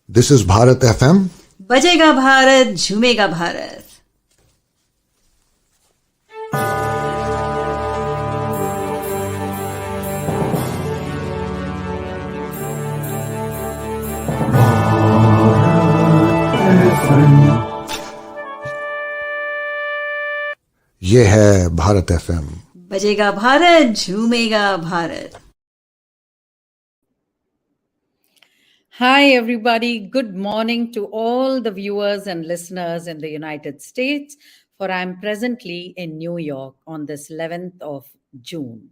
This is Bharat FM. बजेगा भारत झूमेगा भारत. ये है भारत FM. बजेगा Bharat झूमेगा Bharat. Hi, everybody. Good morning to all the viewers and listeners in the United States, for I'm presently in New York on this 11th of June.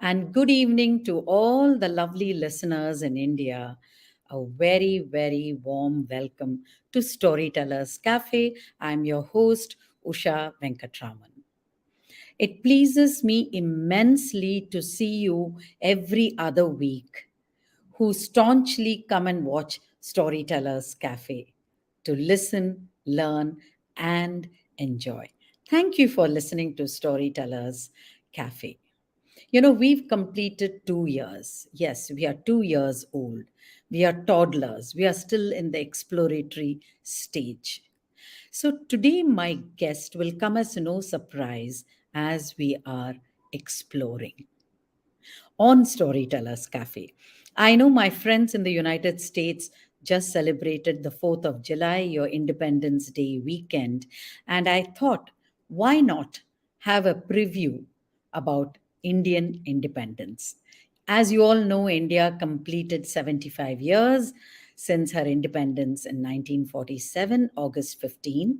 And good evening to all the lovely listeners in India. A very, very warm welcome to Storytellers Cafe. I'm your host, Usha Venkatraman. It pleases me immensely to see you every other week who staunchly come and watch Storytellers Cafe to listen, learn, and enjoy. Thank you for listening to Storytellers Cafe. You know, we've completed 2 years. Yes, we are 2 years old. We are toddlers. We are still in the exploratory stage. So today, my guest will come as no surprise as we are exploring on Storytellers Cafe. I know my friends in the United States just celebrated the 4th of July, your Independence Day weekend, and I thought, why not have a preview about Indian independence? As you all know, India completed 75 years since her independence in 1947, August 15th,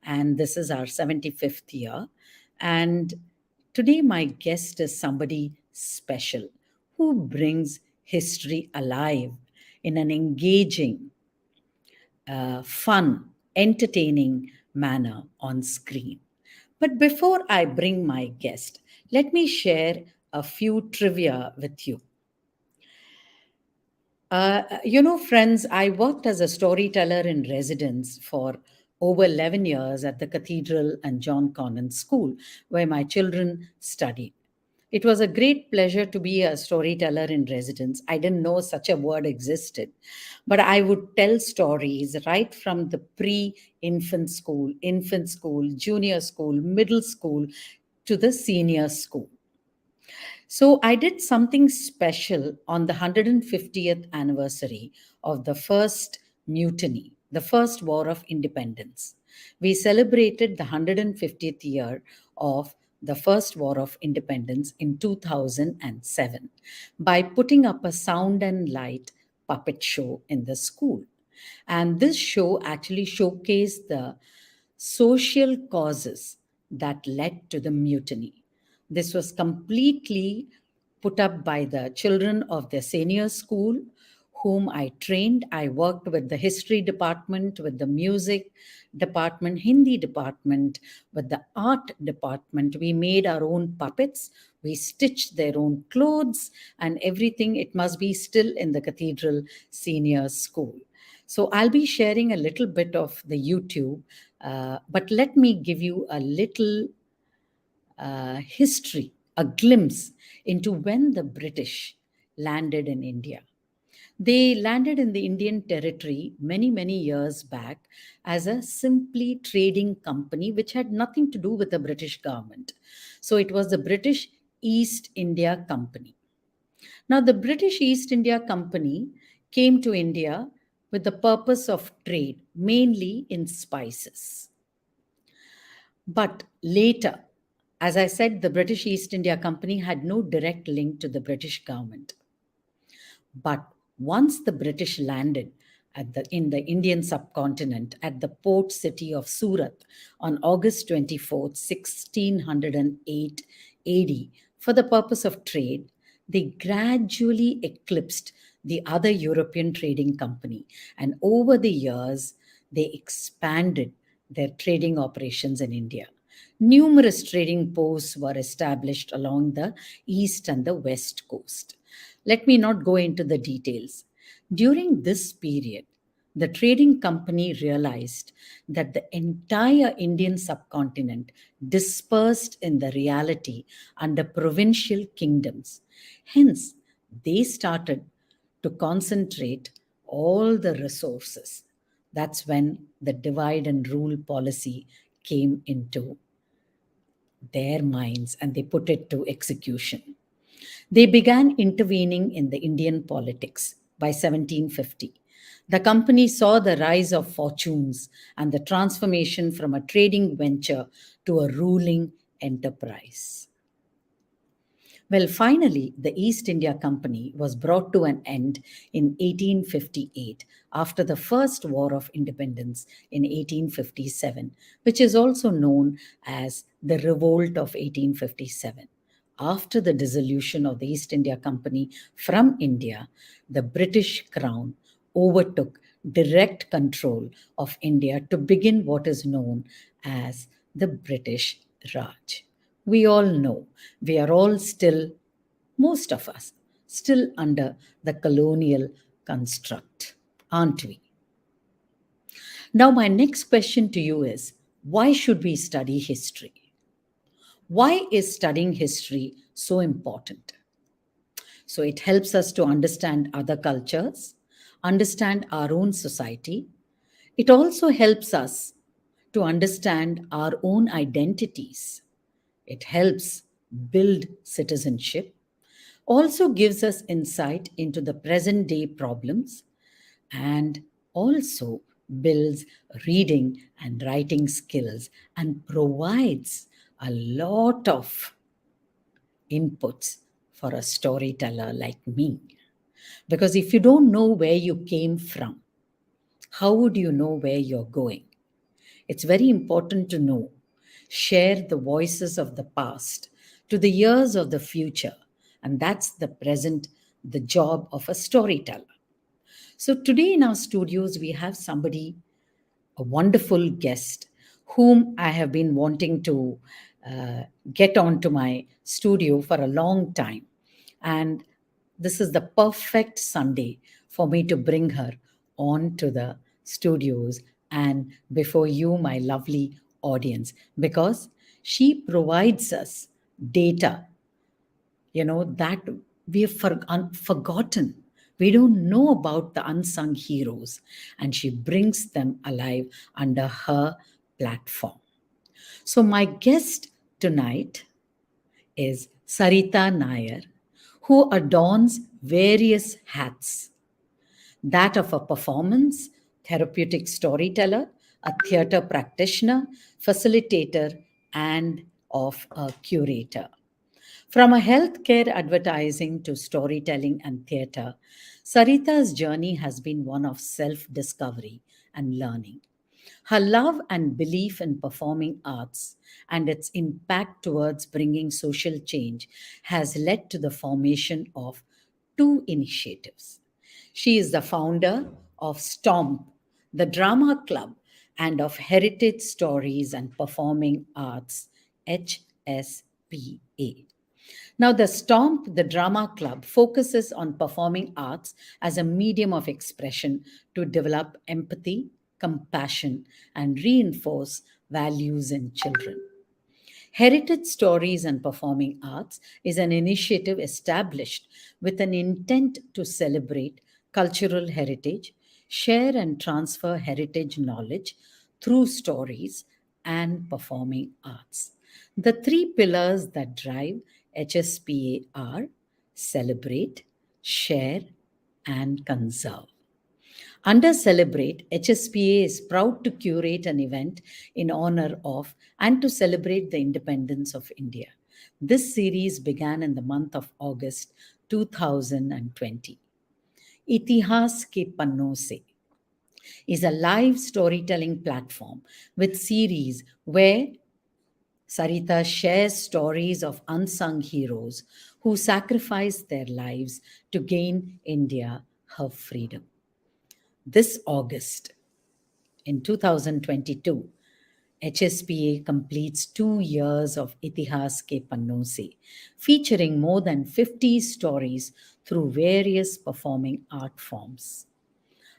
and this is our 75th year. And today, my guest is somebody special who brings history alive in an engaging, fun, entertaining manner on screen. But before I bring my guest, let me share a few trivia with you. Friends, I worked as a storyteller in residence for over 11 years at the Cathedral and John Connon School, where my children studied. It was a great pleasure to be a storyteller in residence. I didn't know such a word existed, but I would tell stories right from the infant school, junior school, middle school, to the senior school. So I did something special on the 150th anniversary of the first mutiny, the first War of Independence. We celebrated the 150th year of the first War of Independence in 2007 by putting up a sound and light puppet show in the school. And this show actually showcased the social causes that led to the mutiny. This was completely put up by the children of the senior school, whom I trained. I worked with the history department, with the music department, Hindi department, with the art department. We made our own puppets. We stitched their own clothes and everything. It must be still in the Cathedral Senior School. So I'll be sharing a little bit of the YouTube, but let me give you a little history, a glimpse into when the British landed in India. They landed in the Indian territory many, many years back as a simply trading company, which had nothing to do with the British government. So it was the British East India Company. Now, the British East India Company came to India with the purpose of trade, mainly in spices. But later, as I said, the British East India Company had no direct link to the British government. But once the British landed in the Indian subcontinent at the port city of Surat on August 24th, 1608 AD, for the purpose of trade, they gradually eclipsed the other European trading company. And over the years, they expanded their trading operations in India. Numerous trading posts were established along the east and the west coast. Let me not go into the details. During this period, the trading company realized that the entire Indian subcontinent dispersed in the reality under provincial kingdoms. Hence, they started to concentrate all the resources. That's when the divide and rule policy came into their minds and they put it to execution. They began intervening in the Indian politics by 1750. The company saw the rise of fortunes and the transformation from a trading venture to a ruling enterprise. Well, finally, the East India Company was brought to an end in 1858 after the First War of Independence in 1857, which is also known as the Revolt of 1857. After the dissolution of the East India Company from India, the British Crown overtook direct control of India to begin what is known as the British Raj. We all know we are all still, most of us, still under the colonial construct, aren't we? Now, my next question to you is, why should we study history? Why is studying history so important? So, it helps us to understand other cultures, understand our own society. It also helps us to understand our own identities. It helps build citizenship, also gives us insight into the present day problems, and also builds reading and writing skills and provides a lot of inputs for a storyteller like me. Because if you don't know where you came from, how would you know where you're going? It's very important to know. Share the voices of the past to the years of the future. And that's the present, the job of a storyteller. So today in our studios, we have somebody, a wonderful guest, whom I have been wanting to get onto my studio for a long time. And this is the perfect Sunday for me to bring her on to the studios and before you, my lovely audience, because she provides us data, that we have forgotten. We don't know about the unsung heroes, and she brings them alive under her platform. So, my guest tonight is Sarita Nair, who adorns various hats, that of a performance, therapeutic storyteller, a theater practitioner, facilitator, and of a curator. From a healthcare advertising to storytelling and theater, Sarita's journey has been one of self discovery and learning. Her love and belief in performing arts and its impact towards bringing social change has led to the formation of two initiatives. She is the founder of Stomp, the drama club, and of Heritage Stories and Performing Arts, HSPA. Now, the Stomp, the drama club, focuses on performing arts as a medium of expression to develop empathy, compassion, and reinforce values in children. Heritage Stories and Performing Arts is an initiative established with an intent to celebrate cultural heritage, share and transfer heritage knowledge through stories and performing arts. The three pillars that drive HSPA are celebrate, share, and conserve. Under Celebrate, HSPA is proud to curate an event in honor of and to celebrate the independence of India. This series began in the month of August 2020. Itihas ke Panno Se is a live storytelling platform with series where Sarita shares stories of unsung heroes who sacrificed their lives to gain India her freedom. This August, in 2022, HSPA completes 2 years of Itihas ke Panno Se, featuring more than 50 stories through various performing art forms.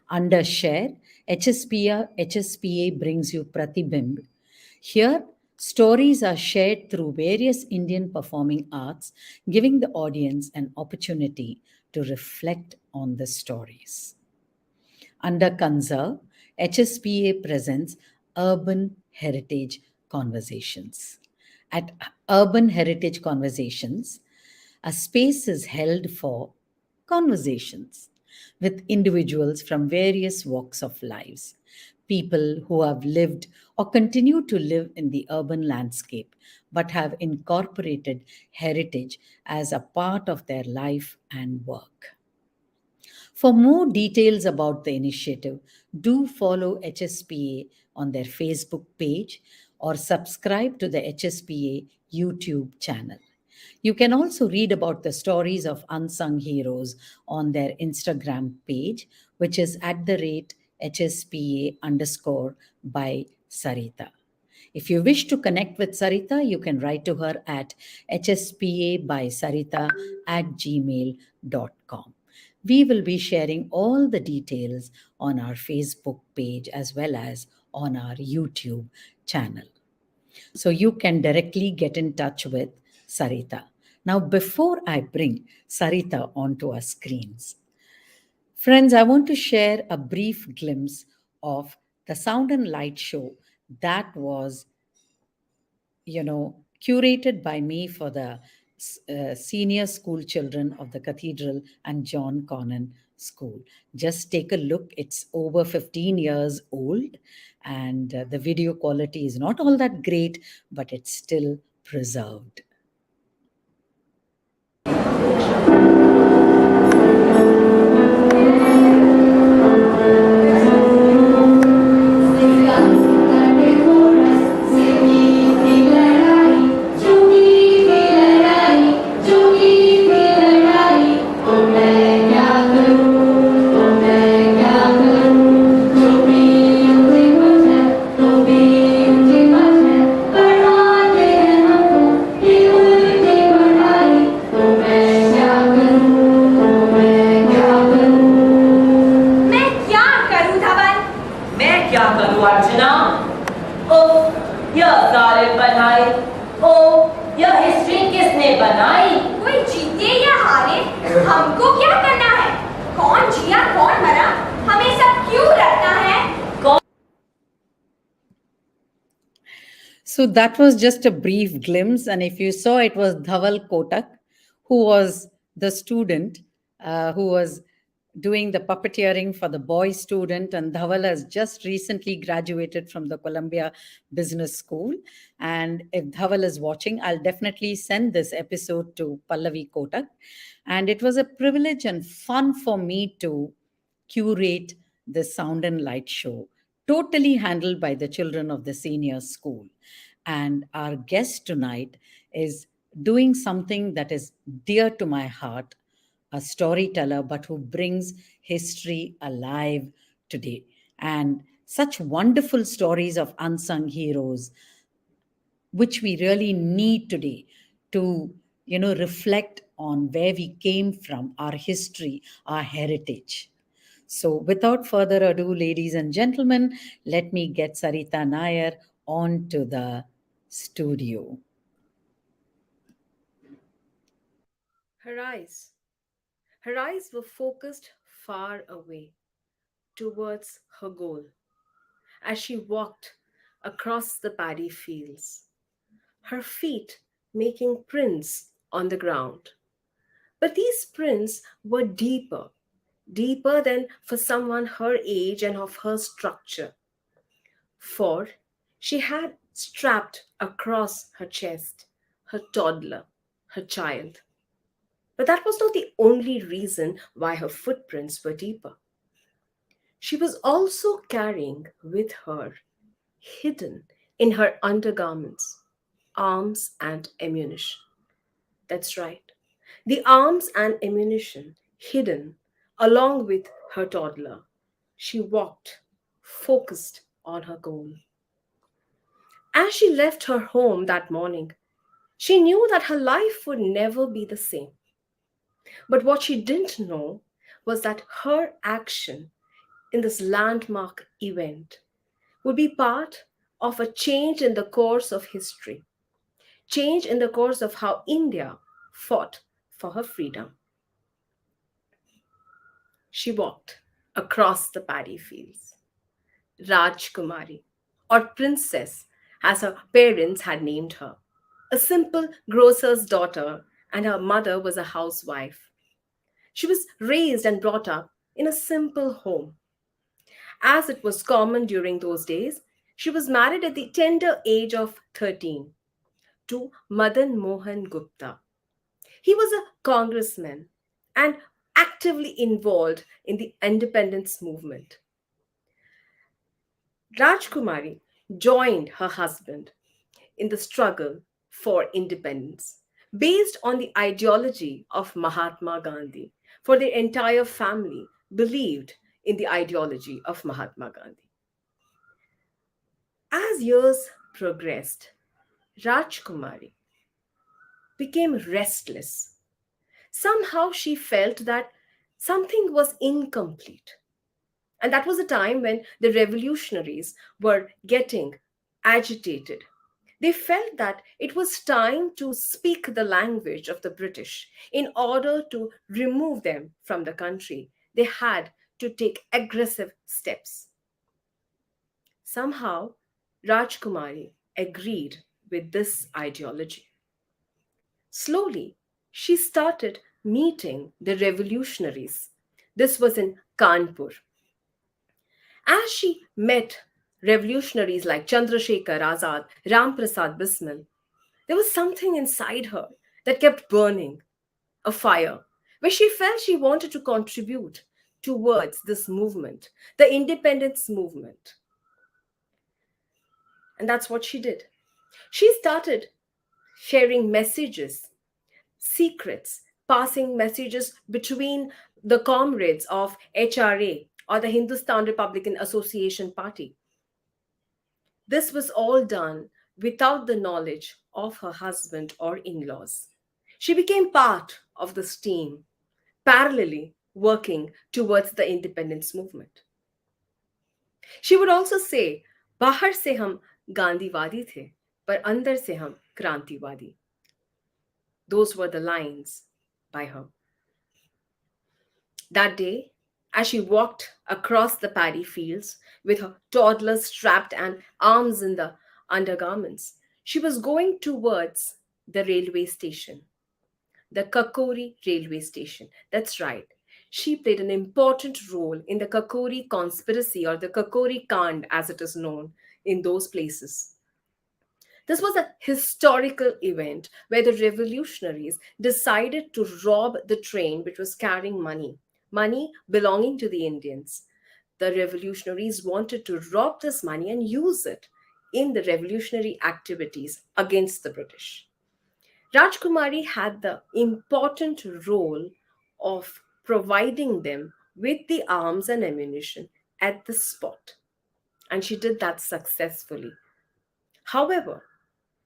Under Share, HSPA brings you Pratibimb. Here, stories are shared through various Indian performing arts, giving the audience an opportunity to reflect on the stories. Under Conserve, HSPA presents Urban Heritage Conversations. At Urban Heritage Conversations, a space is held for conversations with individuals from various walks of lives, people who have lived or continue to live in the urban landscape but have incorporated heritage as a part of their life and work. For more details about the initiative, do follow HSPA on their Facebook page or subscribe to the HSPA YouTube channel. You can also read about the stories of unsung heroes on their Instagram page, which is at the rate HSPA underscore by Sarita. If you wish to connect with Sarita, you can write to her at hspabysarita@gmail.com. We will be sharing all the details on our Facebook page as well as on our YouTube channel. So you can directly get in touch with Sarita. Now, before I bring Sarita onto our screens, friends, I want to share a brief glimpse of the sound and light show that was curated by me for the senior school children of the Cathedral and John Connon School. Just take a look. It's over 15 years old, and the video quality is not all that great, but it's still preserved. So that was just a brief glimpse. And if you saw, it was Dhaval Kotak, who was the student who was doing the puppeteering for the boy student. And Dhaval has just recently graduated from the Columbia Business School. And if Dhaval is watching, I'll definitely send this episode to Pallavi Kotak. And it was a privilege and fun for me to curate the sound and light show, totally handled by the children of the senior school. And our guest tonight is doing something that is dear to my heart, a storyteller, but who brings history alive today. And such wonderful stories of unsung heroes, which we really need today to, reflect on where we came from, our history, our heritage. So, without further ado, ladies and gentlemen, let me get Sarita Nair onto the studio. Her eyes. Her eyes were focused far away, towards her goal, as she walked across the paddy fields, her feet making prints on the ground. But these prints were deeper, deeper than for someone her age and of her structure. For she had strapped across her chest her toddler, her child. But that was not the only reason why her footprints were deeper. She was also carrying with her, hidden in her undergarments, arms and ammunition. That's right, the arms and ammunition hidden along with her toddler. She walked, focused on her goal. As she left her home that morning, she knew that her life would never be the same. But what she didn't know was that her action in this landmark event would be part of a change in the course of history, change in the course of how India fought for her freedom. She walked, across the paddy fields. Rajkumari, or Princess, as her parents had named her. A simple grocer's daughter, and her mother was a housewife. She was raised and brought up in a simple home. As it was common during those days, she was married at the tender age of 13 to Madan Mohan Gupta. He was a congressman and actively involved in the independence movement. Rajkumari joined her husband in the struggle for independence based on the ideology of Mahatma Gandhi. For their entire family believed in the ideology of Mahatma Gandhi. As years progressed, Rajkumari became restless. Somehow she felt that something was incomplete. And that was a time when the revolutionaries were getting agitated. They felt that it was time to speak the language of the British. In order to remove them from the country, they had to take aggressive steps. Somehow, Rajkumari agreed with this ideology. Slowly, she started meeting the revolutionaries. This was in Kanpur. As she met revolutionaries like Chandrasekhar Azad, Ram Prasad Bismil, there was something inside her that kept burning, a fire, where she felt she wanted to contribute towards this movement, the independence movement. And that's what she did. She started sharing messages, secrets, passing messages between the comrades of HRA or the Hindustan Republican Association Party. This was all done without the knowledge of her husband or in laws. She became part of this team, parallelly working towards the independence movement. She would also say, बाहर से हम गांधीवादी थे, पर अंदर से हम क्रांतिवादी. Those were the lines by her. That day, as she walked across the paddy fields with her toddler strapped and arms in the undergarments, she was going towards the railway station, the Kakori railway station. That's right. She played an important role in the Kakori conspiracy or the Kakori Kand as it is known in those places. This was a historical event where the revolutionaries decided to rob the train which was carrying money belonging to the Indians. The revolutionaries wanted to rob this money and use it in the revolutionary activities against the British. Rajkumari had the important role of providing them with the arms and ammunition at the spot, and she did that successfully. However,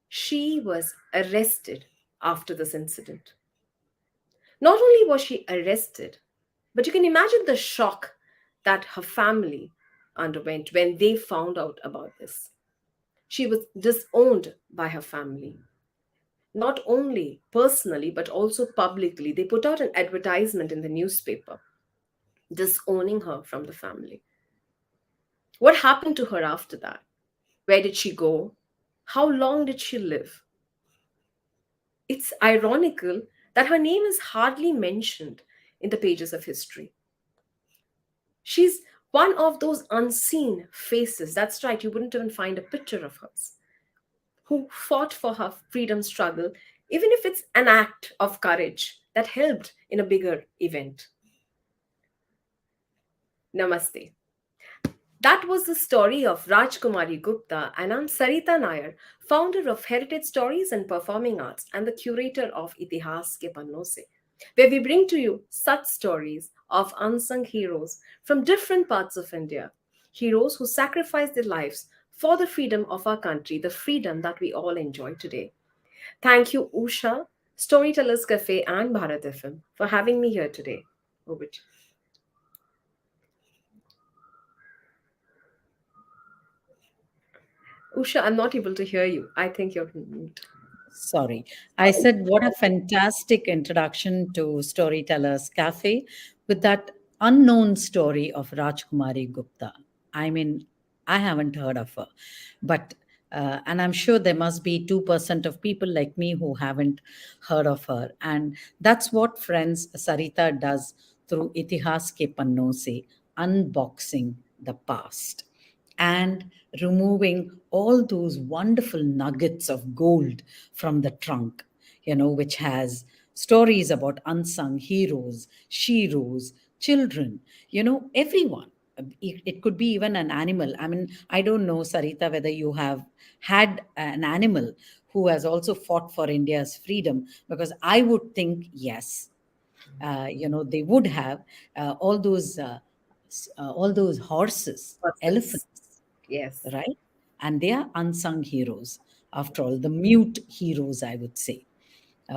she was arrested after this incident. Not only was she arrested, but you can imagine the shock that her family underwent when they found out about this. She was disowned by her family, not only personally, but also publicly. They put out an advertisement in the newspaper disowning her from the family. What happened to her after that? Where did she go? How long did she live? It's ironical that her name is hardly mentioned in the pages of history. She's one of those unseen faces. That's right, you wouldn't even find a picture of hers, who fought for her freedom struggle, even if it's an act of courage that helped in a bigger event. Namaste. That was the story of Rajkumari Gupta, and I'm Sarita Nair, founder of Heritage Stories and Performing Arts and the curator of Itihas ke Panno Se, where we bring to you such stories of unsung heroes from different parts of India, heroes who sacrificed their lives for the freedom of our country, the freedom that we all enjoy today. Thank you, Usha, Storytellers Cafe, and Bharat FM for having me here today. Over to you. Usha, I'm not able to hear you. I think you're on mute. Sorry. I said, what a fantastic introduction to Storytellers Cafe with that unknown story of Rajkumari Gupta. I mean, I haven't heard of her, but and I'm sure there must be 2% of people like me who haven't heard of her. And that's what, friends, Sarita does through Itihas Ke Panno Se, unboxing the past and removing all those wonderful nuggets of gold from the trunk, which has stories about unsung heroes, sheroes, children, everyone. It could be even an animal. I mean, I don't know, Sarita, whether you have had an animal who has also fought for India's freedom, because I would think yes. They would have all those horses, Horses. elephants, Yes. right? And they are unsung heroes, after all, the mute heroes, I would say,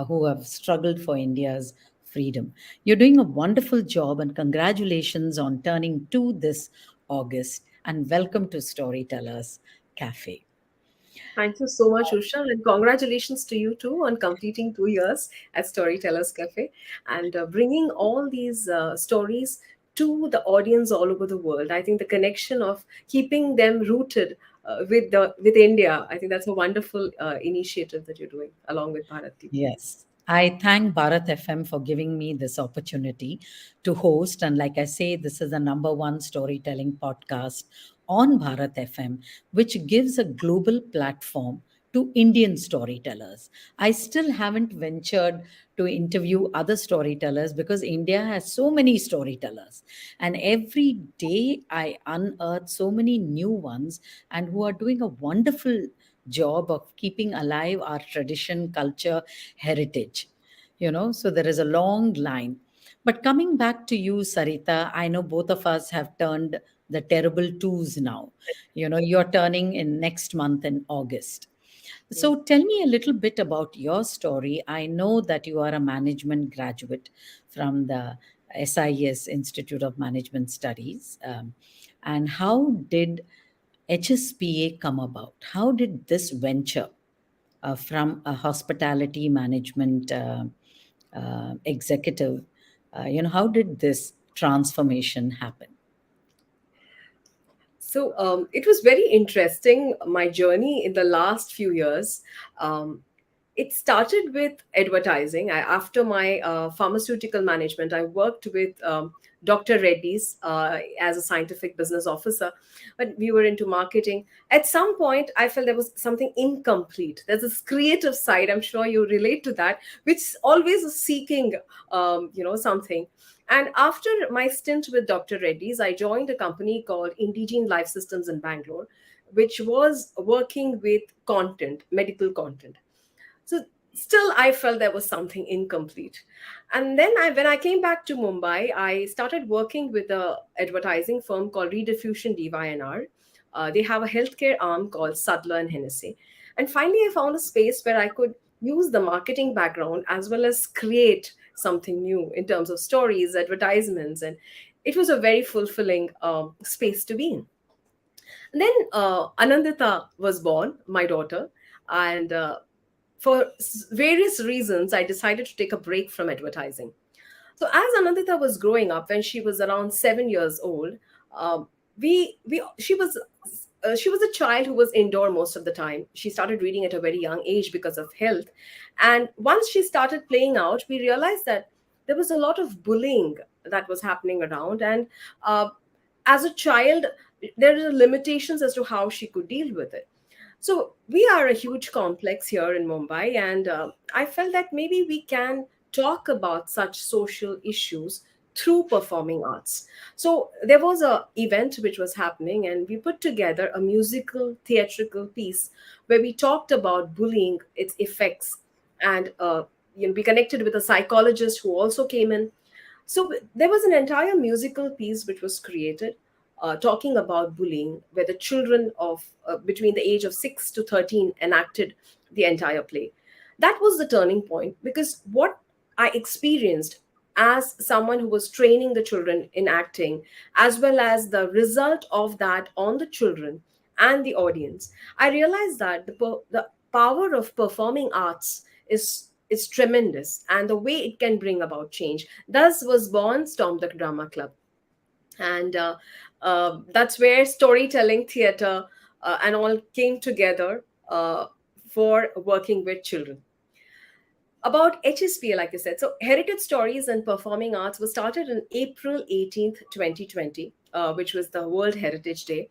who have struggled for India's freedom. You're doing a wonderful job, and congratulations on turning 2 this August. And welcome to Storytellers Cafe. Thank you so much, Usha, and congratulations to you too on completing 2 years at Storytellers Cafe and bringing all these stories to the audience all over the world. I think the connection of keeping them rooted with India, I think that's a wonderful initiative that you're doing along with Bharat TV. Yes. I thank Bharat FM for giving me this opportunity to host. And like I say, this is the number one storytelling podcast on Bharat FM, which gives a global platform to Indian storytellers. I still haven't ventured to interview other storytellers because India has so many storytellers. And every day I unearth so many new ones and who are doing a wonderful job of keeping alive our tradition, culture, heritage. So there is a long line. But coming back to you, Sarita, I know both of us have turned the terrible twos now. You're turning in next month in August. Yes. So tell me a little bit about your story. I know that you are a management graduate from the SIS Institute of Management Studies. And how did HSPA come about? How did this venture from a hospitality management executive, how did this transformation happen? So it was very interesting, my journey in the last few years. It started with advertising. After my pharmaceutical management, I worked with Dr. Reddy's as a scientific business officer, but we were into marketing. At some point, I felt there was something incomplete. There's this creative side. I'm sure you relate to that, which always is seeking, something. And after my stint with Dr. Reddy's, I joined a company called Indigene Life Systems in Bangalore, which was working with content, medical content. So still, I felt there was something incomplete. And then when I came back to Mumbai, I started working with a advertising firm called Rediffusion DYNR. They have a healthcare arm called Sadler and Hennessy. And finally, I found a space where I could use the marketing background as well as create something new in terms of stories, advertisements, and it was a very fulfilling space to be in. And then Anandita was born, my daughter, and for various reasons, I decided to take a break from advertising. So as Anandita was growing up, when she was around 7 years old, we she was a child who was indoor most of the time. She started reading at a very young age because of health, and once she started playing out, we realized that there was a lot of bullying that was happening around, and as a child, there are limitations as to how she could deal with it. So we are a huge complex here in Mumbai, and I felt that maybe we can talk about such social issues through performing arts. So there was a event which was happening, and we put together a musical theatrical piece where we talked about bullying, its effects, and we connected with a psychologist who also came in. So there was an entire musical piece which was created talking about bullying, where the children of between the age of 6 to 13 enacted the entire play. That was the turning point, because what I experienced as someone who was training the children in acting, as well as the result of that on the children and the audience, I realized that the power of performing arts is tremendous, and the way it can bring about change. Thus was born Stomp the Drama Club. And that's where storytelling, theater, and all came together for working with children. About HSPA, like I said, so Heritage Stories and Performing Arts was started on April 18th, 2020, which was the World Heritage Day.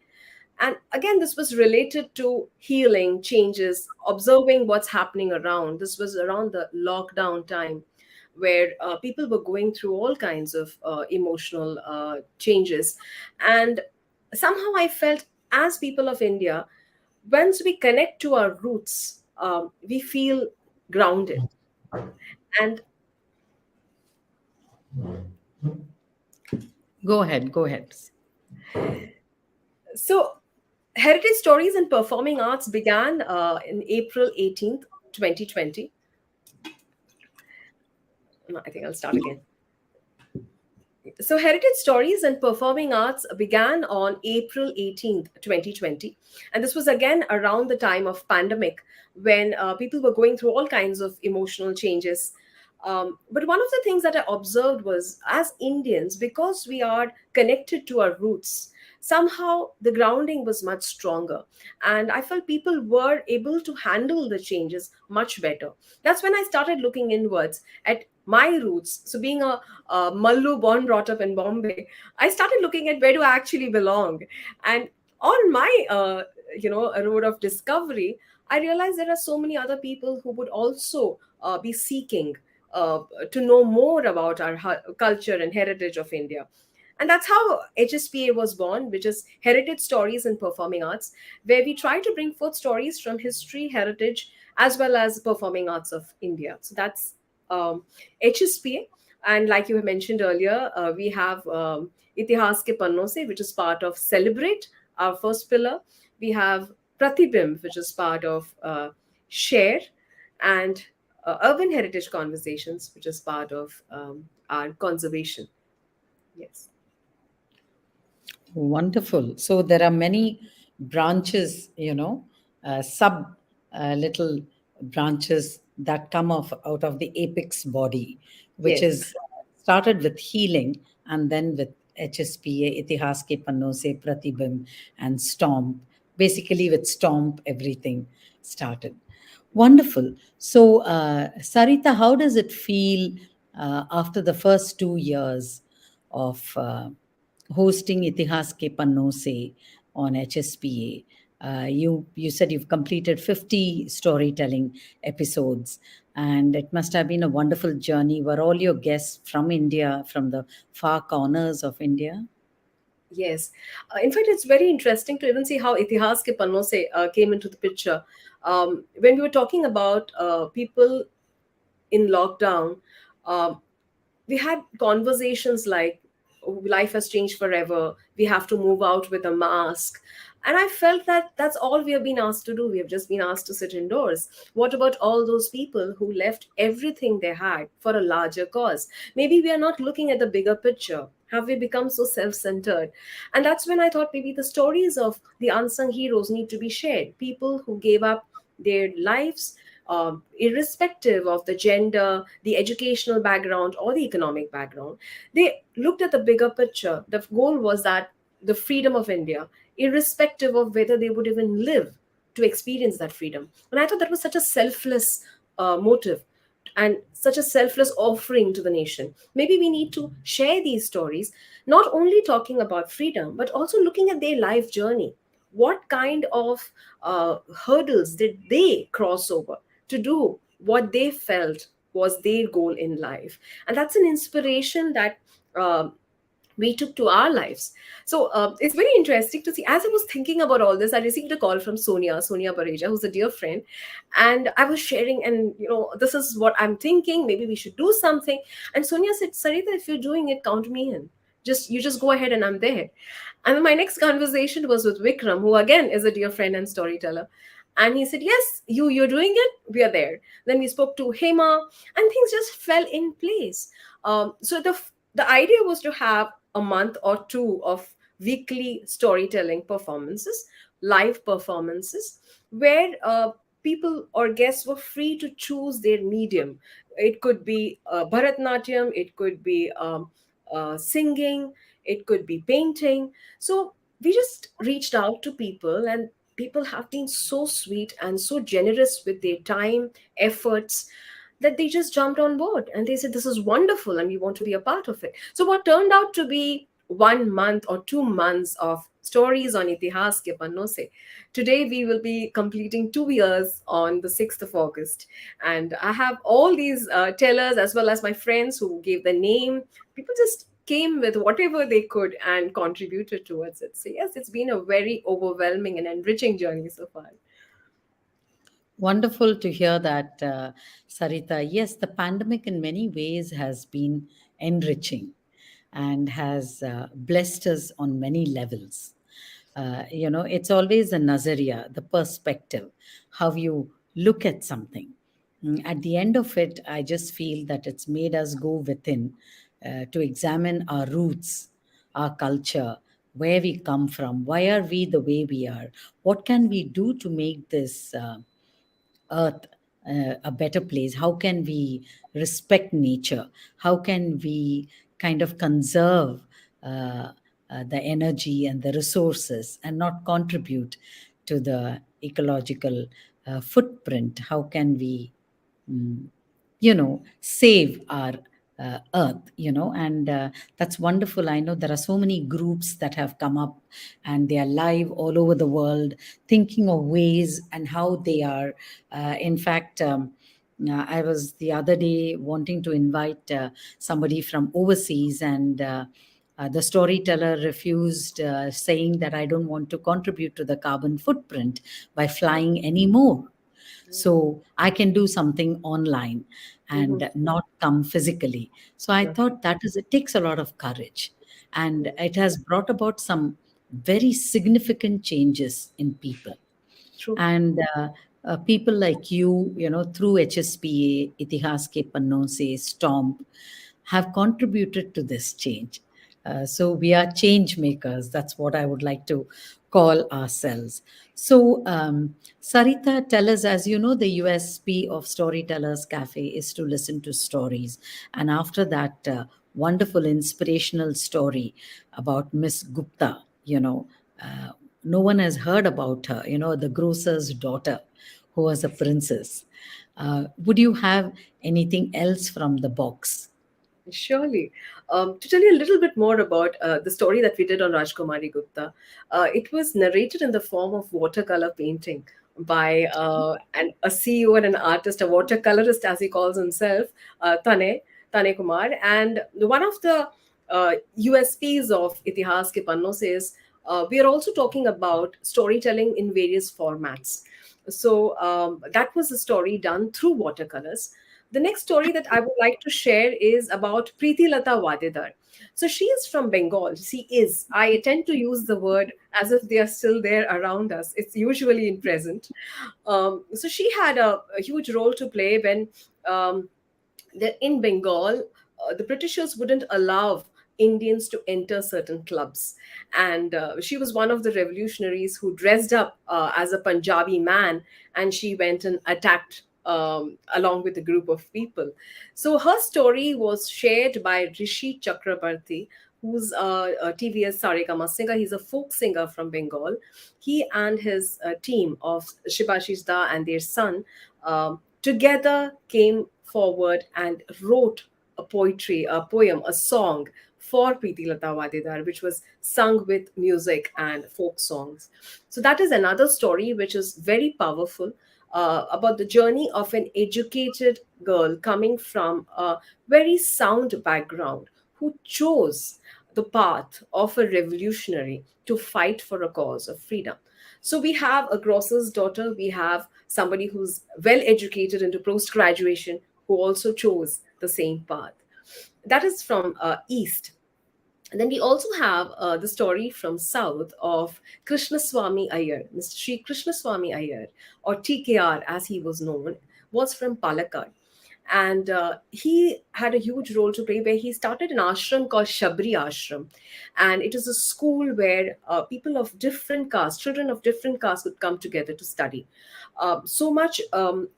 And again, this was related to healing, changes, observing what's happening around. This was around the lockdown time where people were going through all kinds of emotional changes. And somehow I felt, as people of India, once we connect to our roots, we feel grounded. And Go ahead, go ahead. so, Heritage Stories and Performing Arts began in April 18th, 2020. No, I think I'll start again. So, Heritage Stories and Performing Arts began on April 18th, 2020. And this was again around the time of pandemic when people were going through all kinds of emotional changes. But one of the things that I observed was, as Indians, because we are connected to our roots, somehow the grounding was much stronger. And I felt people were able to handle the changes much better. That's when I started looking inwards at my roots. So, being a Mallu born brought up in Bombay, I started looking at where do I actually belong. And on my a road of discovery, I realized there are so many other people who would also be seeking to know more about our culture and heritage of India. And that's how HSPA was born, which is Heritage Stories and Performing Arts, where we try to bring forth stories from history, heritage, as well as performing arts of India. So that's HSPA. And like you mentioned earlier, we have Itihas ke Panno Se, which is part of Celebrate, our first pillar. We have Pratibimb, which is part of Share, and Urban Heritage Conversations, which is part of our conservation. Yes. Wonderful. So there are many branches, sub little branches that come off out of the apex body, which Yes. is started with healing and then with HSPA, Itihas ke Panno Se, Pratibim, and Stomp. Basically, with Stomp, everything started. Wonderful. So, Sarita, how does it feel after the first 2 years of hosting Itihas ke Panno Se on HSPA? You said you've completed 50 storytelling episodes, and it must have been a wonderful journey. Were all your guests from India, from the far corners of India? Yes. In fact, it's very interesting to even see how Itihas ke Panno Se came into the picture. When we were talking about people in lockdown, um, we had conversations like, "Oh, life has changed forever. We have to move out with a mask." And I felt that that's all we have been asked to do. We have just been asked to sit indoors. What about all those people who left everything they had for a larger cause? Maybe we are not looking at the bigger picture. Have we become so self centered? And that's when I thought maybe the stories of the unsung heroes need to be shared. People who gave up their lives, irrespective of the gender, the educational background, or the economic background. They looked at the bigger picture. The goal was that the freedom of India, irrespective of whether they would even live to experience that freedom. And I thought that was such a selfless motive and such a selfless offering to the nation. Maybe we need to share these stories, not only talking about freedom, but also looking at their life journey. What kind of hurdles did they cross over to do what they felt was their goal in life? And that's an inspiration that we took to our lives. So it's very interesting to see. As I was thinking about all this, I received a call from Sonia Bareja, who's a dear friend, and I was sharing, and this is what I'm thinking. Maybe we should do something. And Sonia said, "Sarita, if you're doing it, count me in. You just go ahead, and I'm there." And then my next conversation was with Vikram, who again is a dear friend and storyteller. And he said, "Yes, you're doing it. We are there." Then we spoke to Hema, and things just fell in place. So the idea was to have a month or two of weekly storytelling performances, live performances, where people or guests were free to choose their medium. It could be Bharatnatyam, it could be singing, it could be painting. So we just reached out to people, and people have been so sweet and so generous with their time, efforts, that they just jumped on board and they said, "This is wonderful and we want to be a part of it." So, what turned out to be 1 month or 2 months of stories on Itihas ke Panno se, today we will be completing 2 years on the 6th of August. And I have all these tellers as well as my friends who gave the name. People just came with whatever they could and contributed towards it. So, yes, it's been a very overwhelming and enriching journey so far. Wonderful to hear that, Sarita. Yes, the pandemic in many ways has been enriching and has blessed us on many levels. It's always a nazariya, the perspective, how you look at something. At the end of it, I just feel that it's made us go within to examine our roots, our culture, where we come from, why are we the way we are, what can we do to make this earth a better place, how can we respect nature, how can we kind of conserve uh, the energy and the resources and not contribute to the ecological footprint, how can we mm, save our earth, and that's wonderful. I know there are so many groups that have come up and they are live all over the world, thinking of ways and how they are. In fact, I was the other day wanting to invite somebody from overseas, and the storyteller refused, saying that I don't want to contribute to the carbon footprint by flying anymore. So I can do something online Mhm. and not come physically. So I Okay. thought that is, it takes a lot of courage, and it has brought about some very significant changes in people. True. And people like you, through HSPA, Itihas Ke Pannon Se, Stomp, have contributed to this change. So we are change makers. That's what I would like to call ourselves. So, Sarita, tell us, as you know, the USP of Storytellers Cafe is to listen to stories. And after that wonderful inspirational story about Miss Gupta, uh, no one has heard about her, the grocer's daughter who was a princess. Would you have anything else from the box? Surely. To tell you a little bit more about the story that we did on Rajkumari Gupta, it was narrated in the form of watercolor painting by a CEO and an artist, a watercolorist as he calls himself, Tane Kumar. And one of the USPs of Itihas Ke Panno is we are also talking about storytelling in various formats. So that was a story done through watercolors. The next story that I would like to share is about Preeti Lata Wadedar. So she is from Bengal. She is. I tend to use the word as if they are still there around us. It's usually in present. So she had a huge role to play when in Bengal, the Britishers wouldn't allow Indians to enter certain clubs. And she was one of the revolutionaries who dressed up as a Punjabi man, and she went and attacked along with a group of people. So her story was shared by Rishi Chakrabarti, who's a TVS Saregama singer. He's a folk singer from Bengal. He and his team of Shibashish Da and their son together came forward and wrote a poetry, a poem, a song for Preeti Lata Wadedar, which was sung with music and folk songs. So that is another story which is very powerful, about the journey of an educated girl coming from a very sound background who chose the path of a revolutionary to fight for a cause of freedom. So we have a grocer's daughter, we have somebody who's well educated into post graduation who also chose the same path. That is from East. And then we also have the story from South of Krishnaswamy Iyer. Mr. Sri Krishnaswamy Iyer, or TKR as he was known, was from Palakkad. And he had a huge role to play, where he started an ashram called Shabri Ashram. And it is a school where people of different castes, children of different castes, would come together to study. So much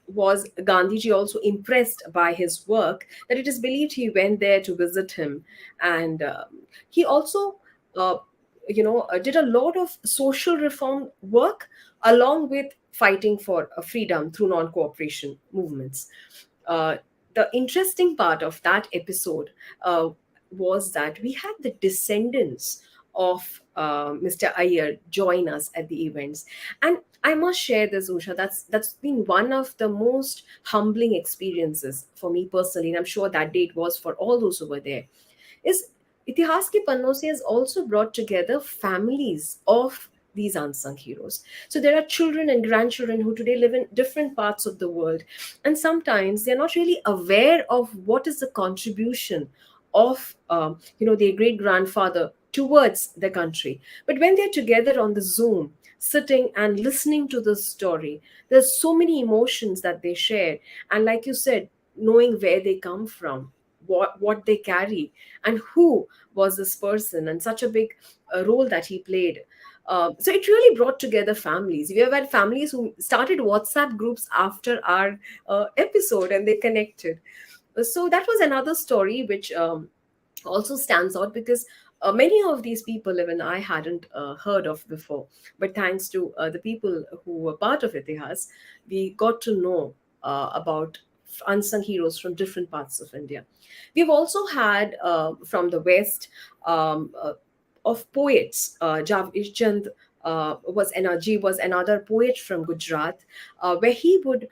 was Gandhiji also impressed by his work that it is believed he went there to visit him. And he also did a lot of social reform work, along with fighting for freedom through non-cooperation movements. uh, the interesting part of that episode was that we had the descendants of Mr. Iyer join us at the events. And I must share this, Usha. That's been one of the most humbling experiences for me personally, and I'm sure that day it was for all those who were there. Is Itihas Ke Pannon Se has also brought together families of these unsung heroes. So there are children and grandchildren who today live in different parts of the world, and sometimes they're not really aware of what is the contribution of their great grandfather towards the country. But when they're together on the Zoom, sitting and listening to this story, there's so many emotions that they share, and like you said, knowing where they come from, what they carry, and who was this person, and such a big role that he played. So it really brought together families. We have had families who started WhatsApp groups after our episode, and they connected. So that was another story which also stands out, because many of these people even I hadn't heard of before. But thanks to the people who were part of Itihas, we got to know about unsung heroes from different parts of India. We've also had from the West of poets. Jav Ishchand was another poet from Gujarat, where he would,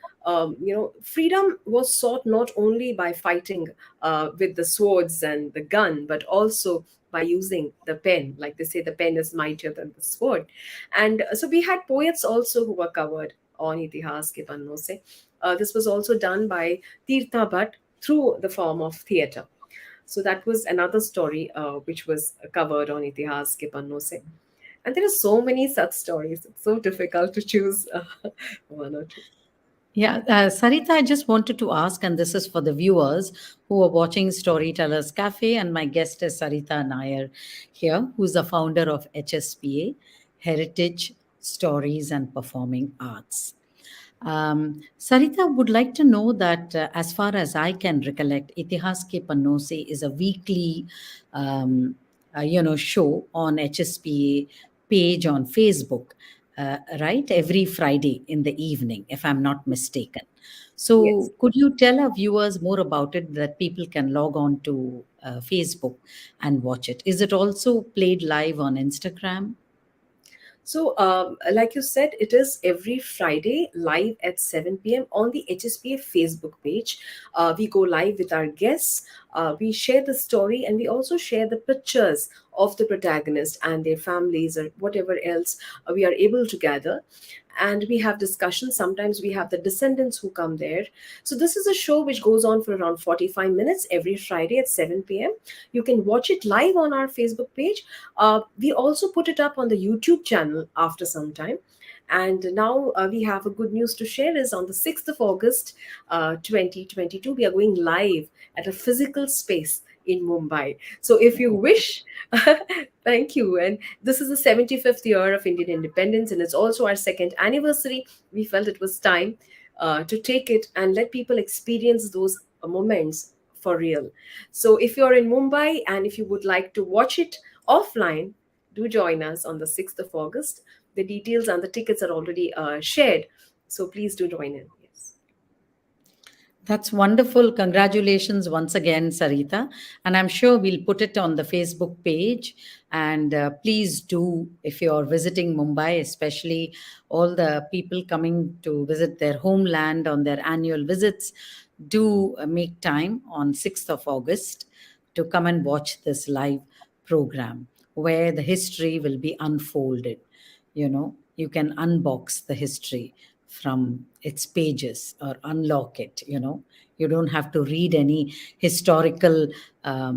freedom was sought not only by fighting with the swords and the gun, but also by using the pen. Like they say, the pen is mightier than the sword. And so we had poets also who were covered on Itihas Ke Panno Se. This was also done by Tirtha Bhatt through the form of theatre. So that was another story which was covered on Itihas Ke Panno Se. And there are so many such stories. It's so difficult to choose one or two. Yeah, Sarita, I just wanted to ask, and this is for the viewers who are watching Storytellers Cafe, and my guest is Sarita Nair here, who's the founder of HSPA, Heritage, Stories and Performing Arts. Sarita would like to know that, as far as I can recollect, Itihas Ke Panno Se is a weekly, show on HSPA page on Facebook, right? Every Friday in the evening, if I'm not mistaken. Yes. So, could you tell our viewers more about it, that people can log on to Facebook and watch it? Is it also played live on Instagram? So, like you said, it is every Friday live at 7 p.m. on the HSPA Facebook page. We go live with our guests. We share the story, and we also share the pictures of the protagonist and their families, or whatever else we are able to gather. And we have discussions. Sometimes we have the descendants who come there. So, this is a show which goes on for around 45 minutes every Friday at 7 p.m. You can watch it live on our Facebook page. We also put it up on the YouTube channel after some time. And now we have a good news to share, is on the 6th of August 2022, we are going live at a physical space in Mumbai. So if you wish, thank you. And this is the 75th year of Indian independence, and it's also our second anniversary. We felt it was time to take it and let people experience those moments for real. So if you're in Mumbai and if you would like to watch it offline, do join us on the 6th of August. The details and the tickets are already shared. So please do join in. Yes. That's wonderful. Congratulations once again, Sarita. And I'm sure we'll put it on the Facebook page. And please do, if you're visiting Mumbai, especially all the people coming to visit their homeland on their annual visits, do make time on 6th of August to come and watch this live program where the history will be unfolded. You can unbox the history from its pages, or unlock it. You don't have to read any historical uh,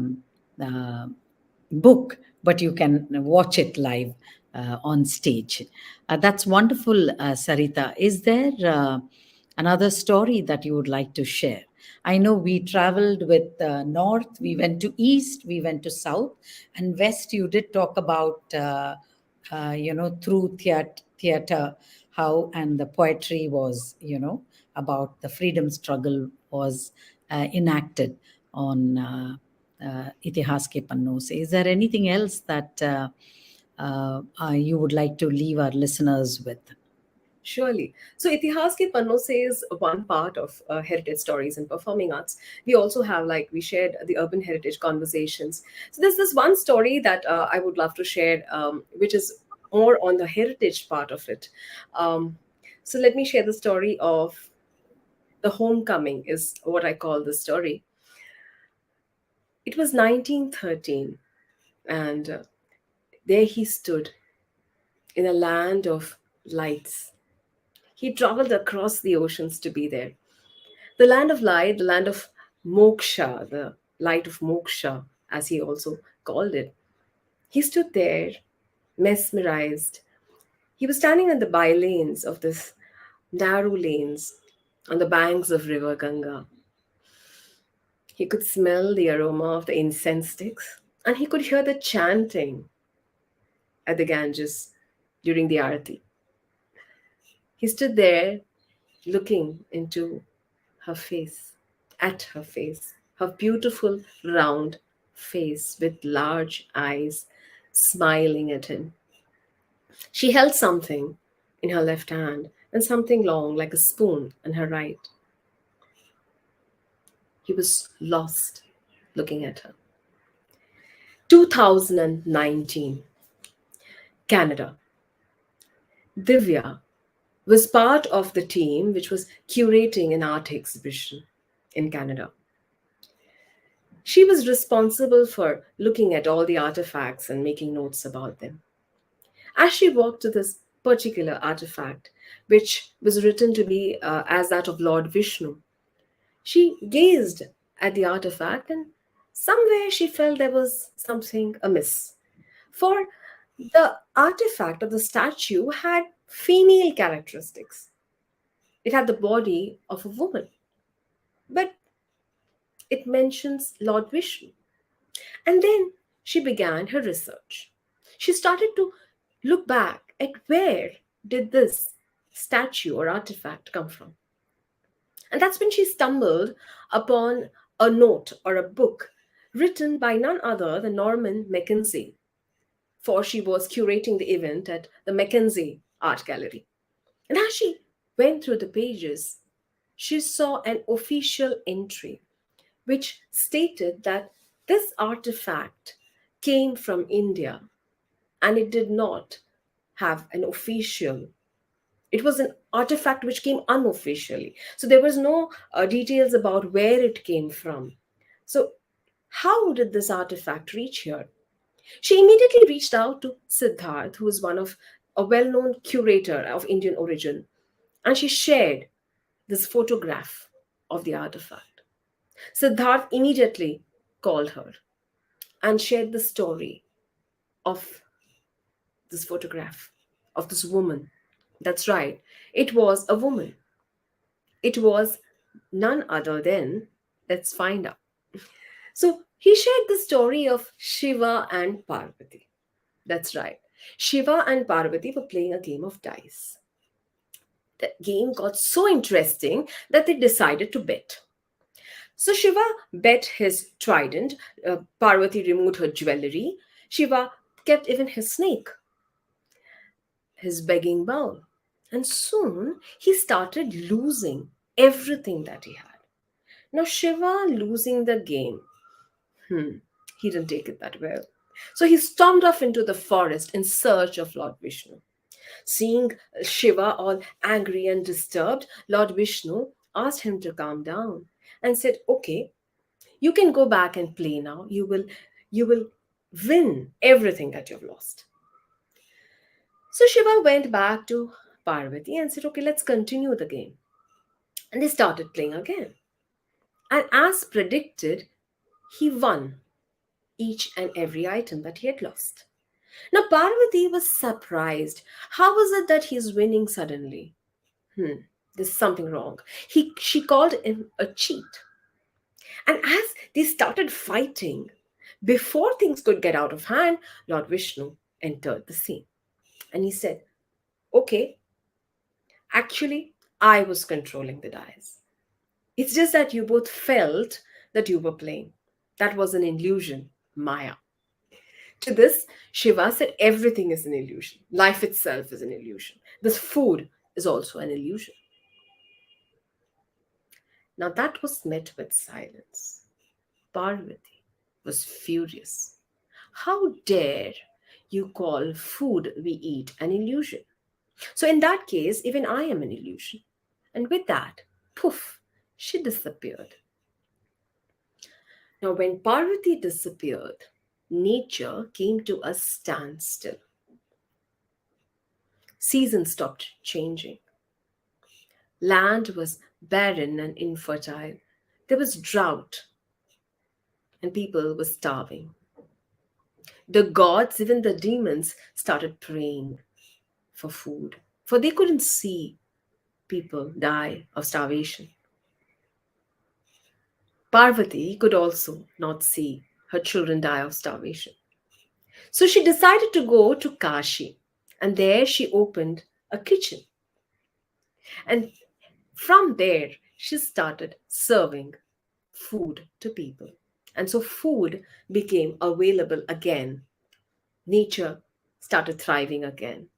book, but you can watch it live on stage. That's wonderful, Sarita. Is there another story that you would like to share? I know we traveled with north, we went to east, we went to south, and west. You did talk about, through theater, how and the poetry was, about the freedom struggle was enacted on Itihas ke Panno se. Is there anything else that you would like to leave our listeners with? Surely. So, Itihas ke Panno se is one part of heritage stories and performing arts. We also have, like, we shared the urban heritage conversations. So, there's this one story that I would love to share, which is more on the heritage part of it. So, let me share the story of the homecoming, is what I call the story. It was 1913, and there he stood in a land of lights. He traveled across the oceans to be there. The land of light, the land of moksha, the light of moksha, as he also called it. He stood there, mesmerized. He was standing on the by lanes of this narrow lanes on the banks of River Ganga. He could smell the aroma of the incense sticks, and he could hear the chanting at the Ganges during the Aarti. He stood there looking into her face, at her face, her beautiful round face with large eyes smiling at him. She held something in her left hand and something long like a spoon in her right. He was lost looking at her. 2019, Canada. Divya was part of the team which was curating an art exhibition in Canada. She was responsible for looking at all the artifacts and making notes about them. As she walked to this particular artifact, which was written to be as that of Lord Vishnu, she gazed at the artifact and somewhere she felt there was something amiss. For the artifact of the statue had female characteristics. It had the body of a woman, but it mentions Lord Vishnu. And then she began her research. She started to look back at where did this statue or artifact come from. And that's when she stumbled upon a note or a book written by none other than Norman Mackenzie, for she was curating the event at the Mackenzie Art Gallery. And as she went through the pages, she saw an official entry which stated that this artifact came from India and it did not have an official. It was an artifact which came unofficially. So there was no details about where it came from. So how did this artifact reach here? She immediately reached out to Siddharth, who was one of a well-known curator of Indian origin, and she shared this photograph of the artifact. Siddharth immediately called her and shared the story of this photograph of this woman. That's right, it was a woman. It was none other than, let's find out. So he shared the story of Shiva and Parvati. That's right. Shiva and Parvati were playing a game of dice. The game got so interesting that they decided to bet. So Shiva bet his trident, Parvati removed her jewelry, Shiva kept even his snake, his begging bowl. And soon he started losing everything that he had. Now, Shiva losing the game, he didn't take it that well. So he stormed off into the forest in search of Lord Vishnu. Seeing Shiva all angry and disturbed, Lord Vishnu asked him to calm down and said, "Okay, you can go back and play now. You will win everything that you've lost." So Shiva went back to Parvati and said, "Okay, let's continue the game." And they started playing again. And as predicted, he won each and every item that he had lost. Now Parvati was surprised. How was it that he's winning suddenly? There's something wrong. She called him a cheat. And as they started fighting, before things could get out of hand, Lord Vishnu entered the scene. And he said, "Okay, actually, I was controlling the dice. It's just that you both felt that you were playing. That was an illusion, Maya." To this, Shiva said everything is an illusion. Life itself is an illusion. This food is also an illusion. Now that was met with silence. Parvati was furious. How dare you call food we eat an illusion? So, in that case, even I am an illusion. And with that, poof, she disappeared. Now, when Parvati disappeared, nature came to a standstill. Seasons stopped changing. Land was barren and infertile. There was drought, and people were starving. The gods, even the demons, started praying for food, for they couldn't see people die of starvation. Parvati could also not see her children die of starvation. So she decided to go to Kashi, and there she opened a kitchen. And from there, she started serving food to people. And so food became available again. Nature started thriving again.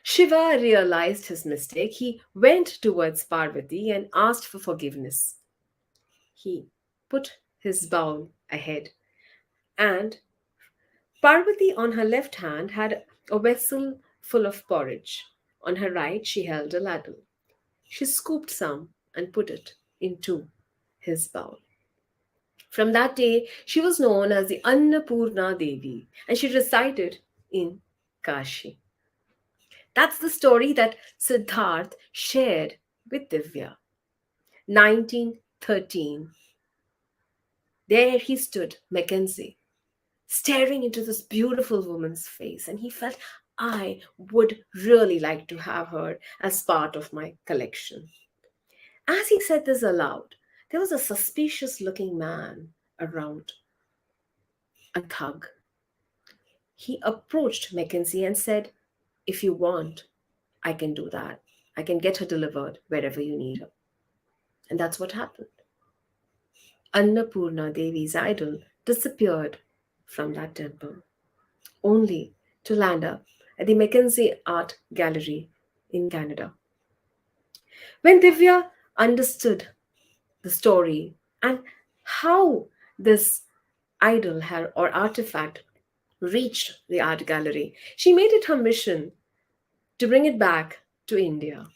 Shiva realized his mistake. He went towards Parvati and asked for forgiveness. He put his bowl ahead, and Parvati on her left hand had a vessel full of porridge. On her right, she held a ladle. She scooped some and put it into his bowl. From that day, she was known as the Annapurna Devi, and she resided in Kashi. That's the story that Siddharth shared with Divya. 1913. There he stood, Mackenzie, staring into this beautiful woman's face, and he felt, I would really like to have her as part of my collection. As he said this aloud, there was a suspicious looking man around, a thug. He approached Mackenzie and said, "If you want, I can do that. I can get her delivered wherever you need her." And that's what happened. Annapurna Devi's idol disappeared from that temple, only to land up at the Mackenzie Art Gallery in Canada. When Divya understood the story and how this idol or artifact reached the art gallery, she made it her mission to bring it back to India.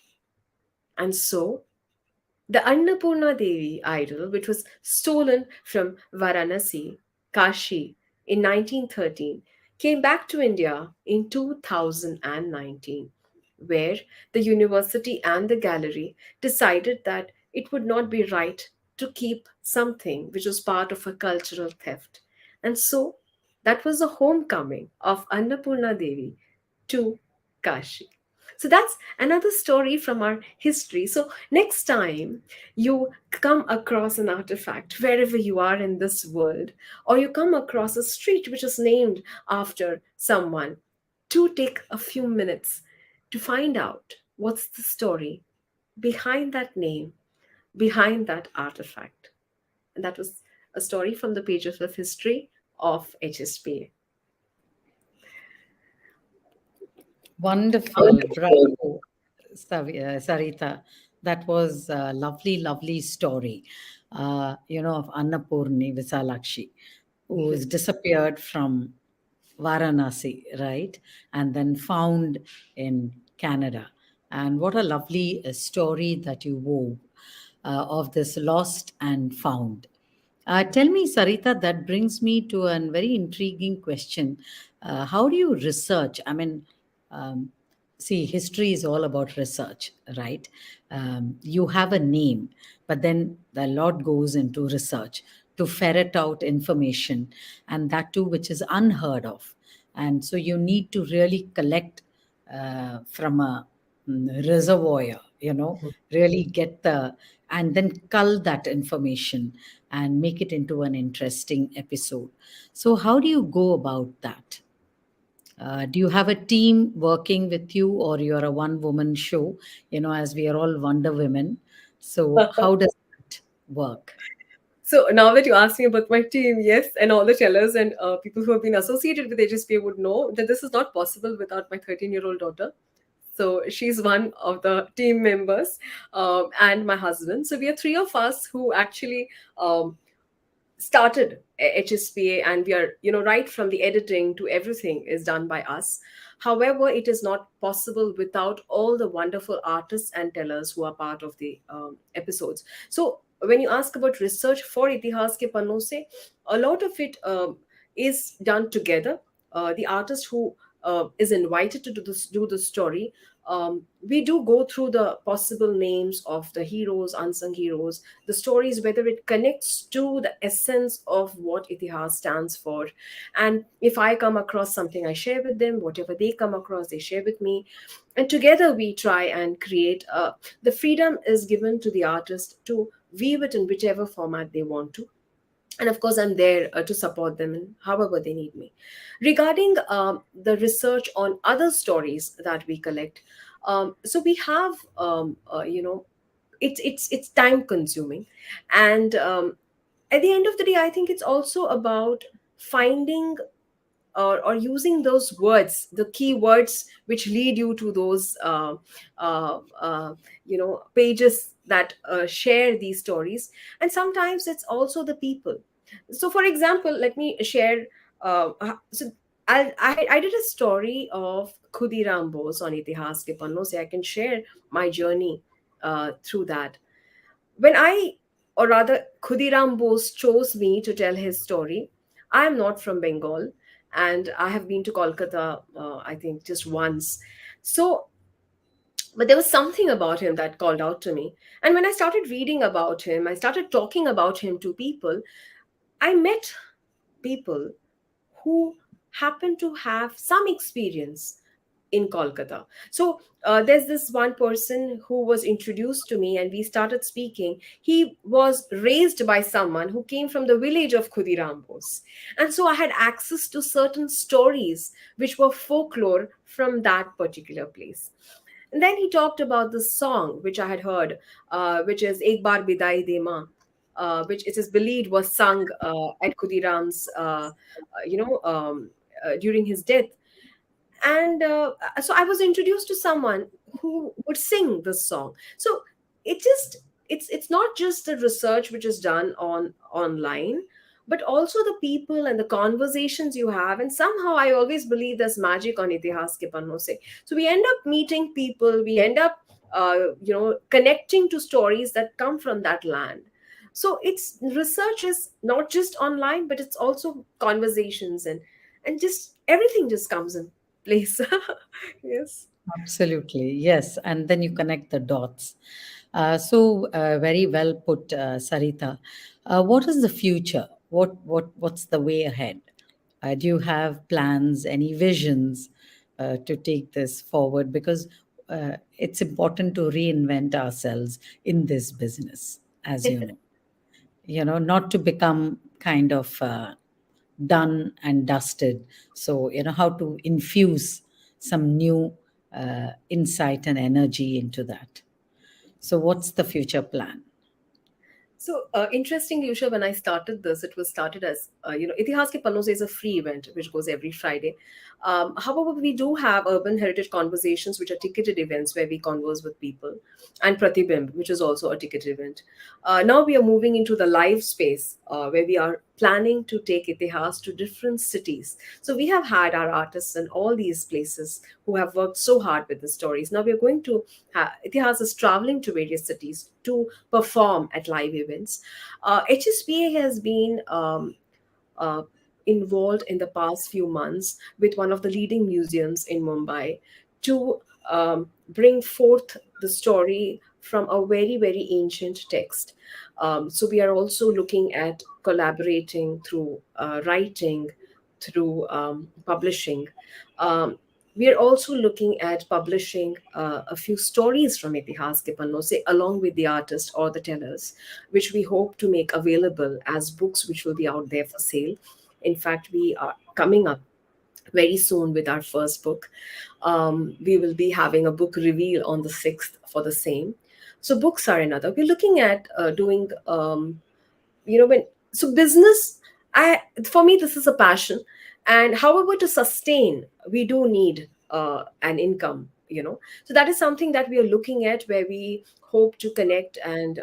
And so the Annapurna Devi idol, which was stolen from Varanasi, Kashi, in 1913, came back to India in 2019, where the university and the gallery decided that it would not be right to keep something which was part of a cultural theft. And so that was the homecoming of Annapurna Devi to Kashi. So that's another story from our history. So next time you come across an artifact wherever you are in this world, or you come across a street which is named after someone, do take a few minutes to find out what's the story behind that name, behind that artifact. And that was a story from the pages of history of HSPA. Wonderful. Bravo, Sarita. That was a lovely, lovely story, of Annapurni Visalakshi, who's disappeared from Varanasi, right? And then found in Canada. And what a lovely story that you wove of this lost and found. Tell me, Sarita, that brings me to a very intriguing question. How do you research? I mean, um, see, history is all about research, right? You have a name, but then a lot goes into research to ferret out information, and that too, which is unheard of. And so you need to really collect from a reservoir, really get and then cull that information and make it into an interesting episode. So, how do you go about that? Do you have a team working with you, or you're a one woman show, as we are all Wonder Women? So, how does that work? So now that you ask me about my team, yes, and all the tellers and people who have been associated with HSPA would know that this is not possible without my 13-year-old daughter. So she's one of the team members, and my husband. So we are three of us who actually started HSPA, and we are, right from the editing to everything is done by us. However, it is not possible without all the wonderful artists and tellers who are part of the episodes. So when you ask about research for Itihas ke Panno se, a lot of it is done together. The artist who is invited to do the story, we do go through the possible names of the heroes, unsung heroes, the stories, whether it connects to the essence of what Itihas stands for. And if I come across something, I share with them. Whatever they come across, they share with me. And together we try and create. The freedom is given to the artist to weave it in whichever format they want to. And of course, I'm there to support them in however they need me. Regarding the research on other stories that we collect, so we have, it's time consuming, and at the end of the day, I think it's also about finding or using those words, the key words which lead you to those uh, uh, pages that share these stories. And sometimes it's also the people. So for example, let me share. So I did a story of Khudiram Bose on Itihas ke Panno se. I can share my journey through that. When I, or rather, Khudiram Bose chose me to tell his story. I am not from Bengal, and I have been to Kolkata, I think, just once. So, but there was something about him that called out to me. And when I started reading about him, I started talking about him to people. I met people who happen to have some experience in Kolkata. So there's this one person who was introduced to me, and we started speaking. He was raised by someone who came from the village of Khudiram Bose. And so I had access to certain stories which were folklore from that particular place. And then he talked about the song which I had heard, which is Ek Bar Bidai De Ma, which it is believed was sung at Khudiram's, during his death. And so I was introduced to someone who would sing this song. So it just it's not just the research which is done on online, but also the people and the conversations you have. And somehow I always believe there's magic on Itihas ke Panno se. So we end up meeting people, we end up connecting to stories that come from that land. So it's research is not just online, but it's also conversations, and just everything just comes in place. Yes. Absolutely, yes. And then you connect the dots. Very well put, Sarita. What is the future? What's the way ahead? Do you have plans, any visions to take this forward? Because it's important to reinvent ourselves in this business, as you know. Not to become kind of done and dusted. So, how to infuse some new insight and energy into that. So, what's the future plan? So interestingly, Usha, when I started this, it was started as Itihas ke Panno is a free event which goes every Friday. However, we do have urban heritage conversations, which are ticketed events where we converse with people, and Pratibimb, which is also a ticketed event. Now we are moving into the live space where we are planning to take Itihas to different cities. So we have had our artists in all these places who have worked so hard with the stories. Now we are going to Itihas is traveling to various cities to perform at live events. HSPA has been uh, involved in the past few months with one of the leading museums in Mumbai to bring forth the story from a very, very ancient text. So we are also looking at collaborating through writing, through publishing. Um, We are also looking at publishing a few stories from Itihas ke Panno se along with the artist or the tellers, which we hope to make available as books, which will be out there for sale. In fact, we are coming up very soon with our first book. We will be having a book reveal on the 6th for the same. So books are another. We're looking at doing when so business, I for me this is a passion, and however to sustain we do need an income, so that is something that we are looking at, where we hope to connect and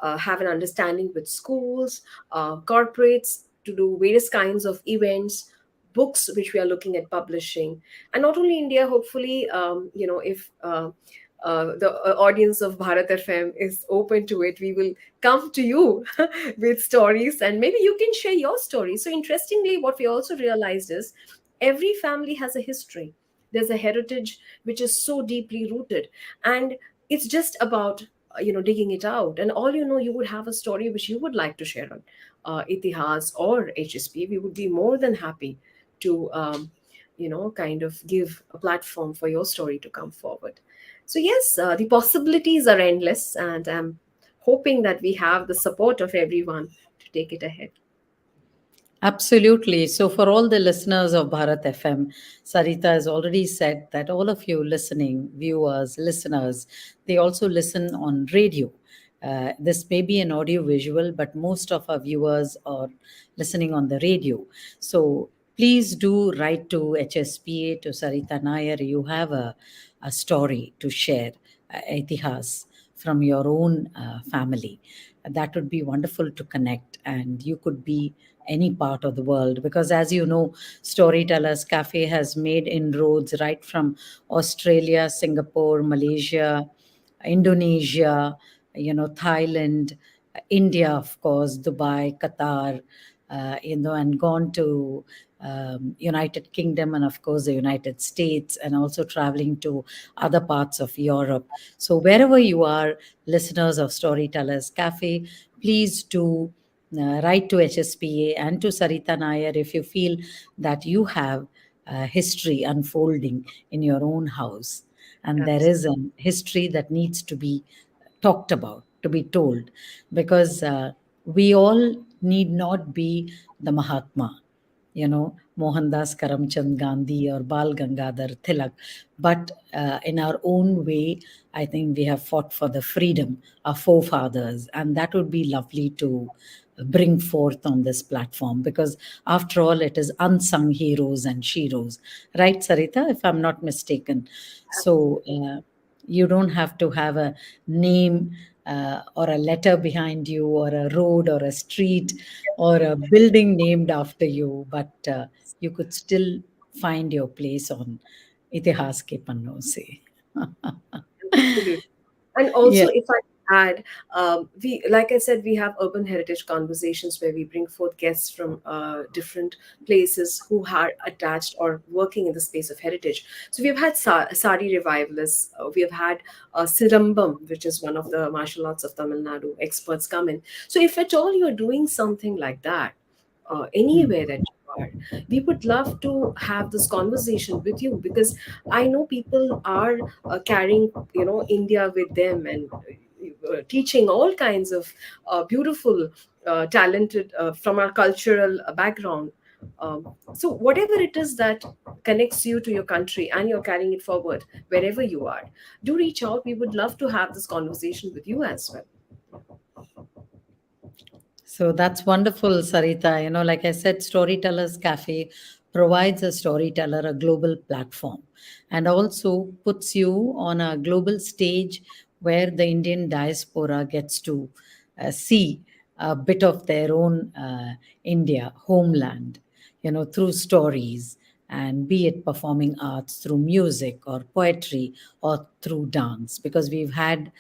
have an understanding with schools, corporates, to do various kinds of events, books which we are looking at publishing. And not only India, hopefully, if the audience of Bharat FM is open to it, we will come to you with stories, and maybe you can share your story. So, interestingly, what we also realized is every family has a history. There's a heritage which is so deeply rooted, and it's just about digging it out. And all you would have a story which you would like to share on Itihas or HSP. We would be more than happy to kind of give a platform for your story to come forward. So, yes, the possibilities are endless, and I'm hoping that we have the support of everyone to take it ahead. Absolutely. So, for all the listeners of Bharat FM, Sarita has already said that all of you listening, viewers, listeners, they also listen on radio. This may be an audio visual, but most of our viewers are listening on the radio. So, please do write to HSPA, to Sarita Nair. You have a story to share, itihas from your own family. That would be wonderful to connect, and you could be any part of the world, because as you know, Storytellers Cafe has made inroads right from Australia, Singapore, Malaysia, Indonesia, Thailand, India, of course, Dubai, Qatar, and gone to United Kingdom, and of course the United States, and also traveling to other parts of Europe. So wherever you are, listeners of Storytellers Cafe, please do write to HSPA and to Sarita Nair if you feel that you have history unfolding in your own house. And there is a history that needs to be talked about, to be told, because we all need not be the Mahatma, Mohandas Karamchand Gandhi or Bal Gangadhar Tilak. But in our own way, I think we have fought for the freedom, our forefathers, and that would be lovely to bring forth on this platform, because after all, it is unsung heroes and sheroes. Right, Sarita, if I'm not mistaken? So you don't have to have a name or a letter behind you, or a road or a street or a building named after you, but you could still find your place on Itihas ke Panno se. Absolutely. And also, Yeah. if I add, we, like I said, we have urban heritage conversations where we bring forth guests from different places who are attached or working in the space of heritage. So we have had sari revivalists, we have had Sirambam, which is one of the martial arts of Tamil Nadu experts, come in. So if at all you're doing something like that, anywhere that you are, we would love to have this conversation with you, because I know people are carrying India with them, and teaching all kinds of beautiful talented from our cultural background. So whatever it is that connects you to your country and you're carrying it forward wherever you are, do reach out. We would love to have this conversation with you as well. So that's wonderful, Sarita. Like I said, Storytellers Cafe provides a storyteller a global platform, and also puts you on a global stage where the Indian diaspora gets to see a bit of their own India, homeland, through stories, and be it performing arts through music or poetry or through dance, because we've had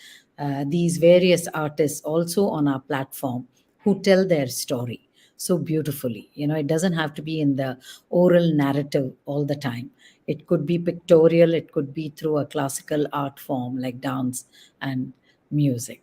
these various artists also on our platform who tell their story so beautifully. It doesn't have to be in the oral narrative all the time. It could be pictorial, it could be through a classical art form like dance and music.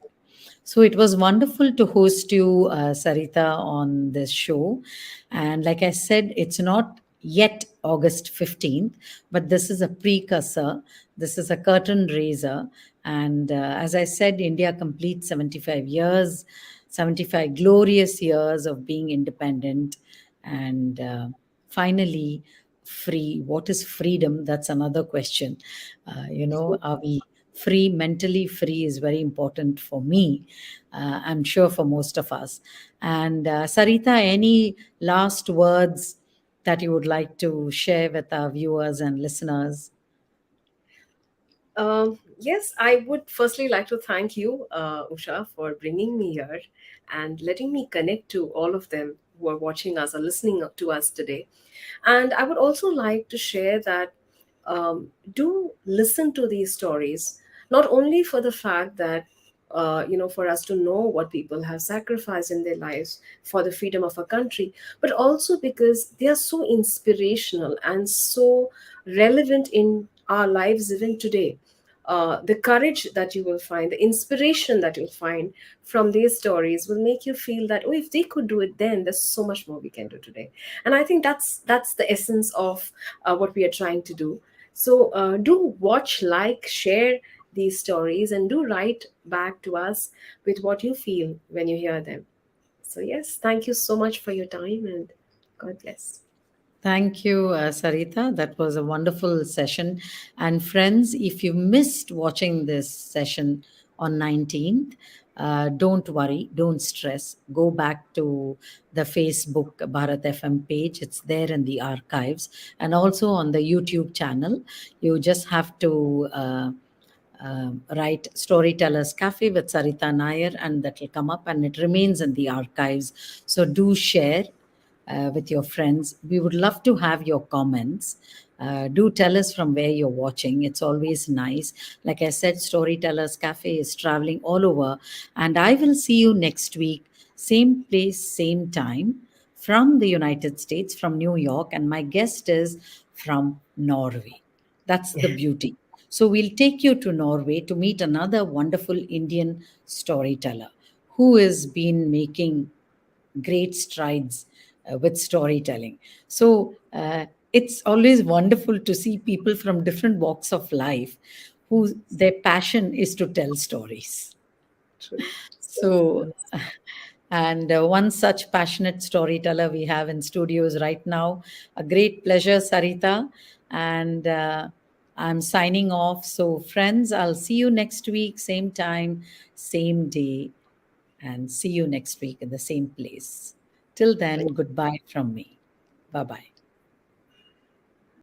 So it was wonderful to host you, Sarita, on this show. And like I said, it's not yet August 15th, but this is a precursor. This is a curtain raiser. And as I said, India completes 75 years, 75 glorious years of being independent and finally free. What is freedom? That's another question. Are we free? Mentally free is very important for me. I'm sure for most of us. And Sarita, any last words that you would like to share with our viewers and listeners? Yes, I would firstly like to thank you, Usha, for bringing me here and letting me connect to all of them who are watching us or listening to us today. And I would also like to share that do listen to these stories, not only for the fact that for us to know what people have sacrificed in their lives for the freedom of our country, but also because they are so inspirational and so relevant in our lives even today. The courage that you will find, the inspiration that you'll find from these stories will make you feel that, oh, if they could do it then, there's so much more we can do today. And I think that's the essence of what we are trying to do. So do watch, like, share these stories, and do write back to us with what you feel when you hear them. So yes, thank you so much for your time, and God bless. Thank you, Sarita. That was a wonderful session. And friends, if you missed watching this session on 19th, don't worry, don't stress. Go back to the Facebook Bharat FM page. It's there in the archives and also on the YouTube channel. You just have to write Storytellers Cafe with Sarita Nair, and that will come up and it remains in the archives. So do share with your friends. We would love to have your comments. Do tell us from where you're watching. It's always nice. Like I said, Storytellers Cafe is traveling all over, and I will see you next week, same place, same time, from the United States, from New York, and my guest is from Norway. That's the beauty. So we'll take you to Norway to meet another wonderful Indian storyteller who has been making great strides with storytelling. So it's always wonderful to see people from different walks of life who their passion is to tell stories. True. So, and one such passionate storyteller we have in studios right now. A great pleasure, Sarita. And I'm signing off. So, friends, I'll see you next week, same time, same day, and see you next week in the same place. Till then, goodbye from me. Bye bye.